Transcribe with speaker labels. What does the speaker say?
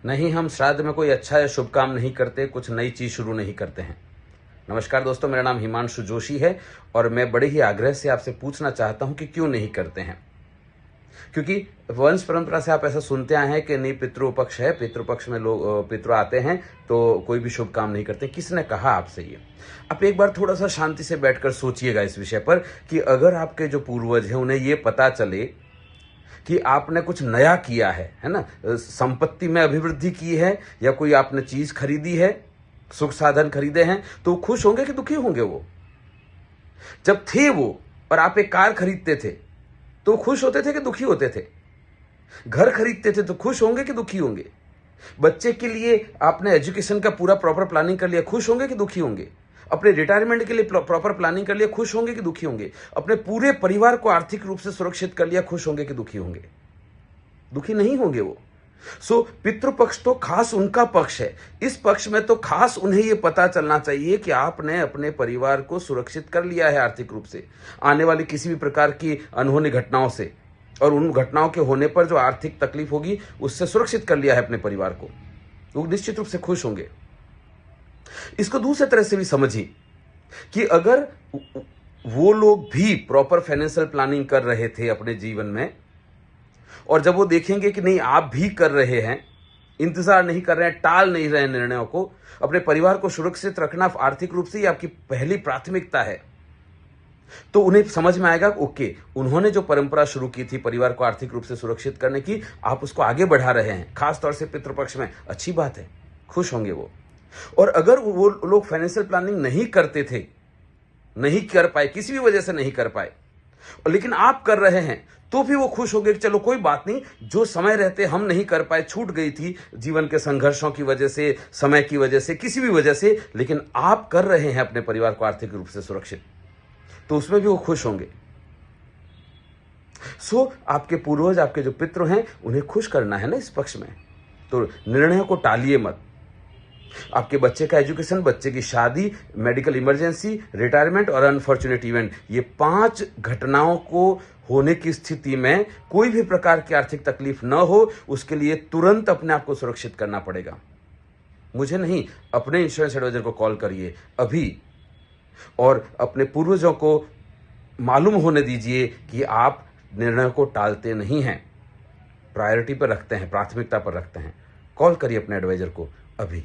Speaker 1: नहीं, हम श्राद्ध में कोई अच्छा या शुभ काम नहीं करते, कुछ नई चीज शुरू नहीं करते हैं। नमस्कार दोस्तों, मेरा नाम हिमांशु जोशी है और मैं बड़े ही आग्रह से आपसे पूछना चाहता हूं कि क्यों नहीं करते हैं। क्योंकि वंश परंपरा से आप ऐसा सुनते आए हैं कि नहीं, पितृपक्ष है, पितृपक्ष में लोग पितृ आते हैं तो कोई भी शुभ काम नहीं करते। किसने कहा आपसे ये? आप एक बार थोड़ा सा शांति से बैठकर सोचिएगा इस विषय पर कि अगर आपके जो पूर्वज हैं उन्हें ये पता चले कि आपने कुछ नया किया है ना, संपत्ति में अभिवृद्धि की है या कोई आपने चीज खरीदी है, सुख साधन खरीदे हैं, तो खुश होंगे कि दुखी होंगे? वो जब थे वो और आप एक कार खरीदते थे तो खुश होते थे कि दुखी होते थे? घर खरीदते थे तो खुश होंगे कि दुखी होंगे? बच्चे के लिए आपने एजुकेशन का पूरा प्रॉपर प्लानिंग कर लिया, खुश होंगे कि दुखी होंगे? अपने रिटायरमेंट के लिए प्रॉपर प्लानिंग कर लिया, खुश होंगे कि दुखी होंगे? अपने पूरे परिवार को आर्थिक रूप से सुरक्षित कर लिया, खुश होंगे कि दुखी होंगे? दुखी नहीं होंगे वो। पितृपक्ष तो खास उनका पक्ष है। इस पक्ष में तो खास उन्हें यह पता चलना चाहिए कि आपने अपने परिवार को सुरक्षित कर लिया है आर्थिक रूप से आने वाली किसी भी प्रकार की अनहोनी घटनाओं से, और उन घटनाओं के होने पर जो आर्थिक तकलीफ होगी उससे सुरक्षित कर लिया है अपने परिवार को। वो निश्चित रूप से खुश होंगे। इसको दूसरे तरह से भी समझिए कि अगर वो लोग भी प्रॉपर फाइनेंशियल प्लानिंग कर रहे थे अपने जीवन में, और जब वो देखेंगे कि नहीं आप भी कर रहे हैं, इंतजार नहीं कर रहे हैं, टाल नहीं रहे हैं निर्णयों को, अपने परिवार को सुरक्षित रखना आर्थिक रूप से ही आपकी पहली प्राथमिकता है, तो उन्हें समझ में आएगा ओके, उन्होंने जो परंपरा शुरू की थी परिवार को आर्थिक रूप से सुरक्षित करने की, आप उसको आगे बढ़ा रहे हैं, खासतौर से पितृपक्ष में। अच्छी बात है, खुश होंगे वो। और अगर वो लोग फाइनेंशियल प्लानिंग नहीं करते थे, नहीं कर पाए, किसी भी वजह से नहीं कर पाए, लेकिन आप कर रहे हैं, तो भी वो खुश होंगे कि चलो कोई बात नहीं, जो समय रहते हम नहीं कर पाए, छूट गई थी जीवन के संघर्षों की वजह से, समय की वजह से, किसी भी वजह से, लेकिन आप कर रहे हैं अपने परिवार को आर्थिक रूप से सुरक्षित, तो उसमें भी वो खुश होंगे। आपके पूर्वज, आपके जो पितृ हैं, उन्हें खुश करना है ना इस पक्ष में, तो निर्णयों को टालिए मत। आपके बच्चे का एजुकेशन, बच्चे की शादी, मेडिकल इमरजेंसी, रिटायरमेंट और अनफॉर्चुनेट इवेंट, ये 5 घटनाओं को होने की स्थिति में कोई भी प्रकार की आर्थिक तकलीफ न हो, उसके लिए तुरंत अपने आप को सुरक्षित करना पड़ेगा। मुझे नहीं, अपने इंश्योरेंस एडवाइजर को कॉल करिए अभी, और अपने पूर्वजों को मालूम होने दीजिए कि आप निर्णय को टालते नहीं हैं, प्रायोरिटी पर रखते हैं, प्राथमिकता पर रखते हैं। कॉल करिए अपने एडवाइजर को अभी।